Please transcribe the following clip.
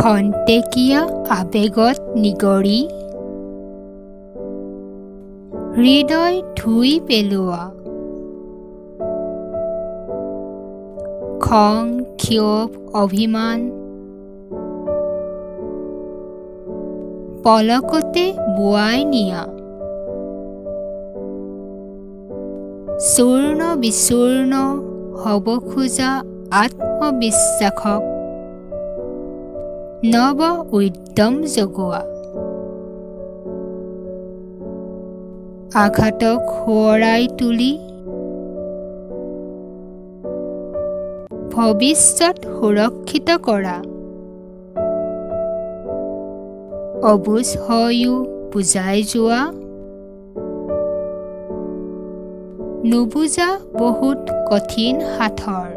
খন্তেকীয়া আবেগত নিগৰি হৃদয় ধুই পেলোৱা খং ক্ষোভ অভিমান পলকতে বোৱাই নিয়া চূৰ্ণ বিচূৰ্ণ হ'ব খোজা আত্মবিশ্বাসক নৱ উদ্যম জগোৱা আঘাতক সোঁৱৰাই তুলি ভৱিষ্যত সুৰক্ষিত কৰা অবুজ হৈও বুজাই যোৱা নুবুজা বহুত কঠিন সাথৰ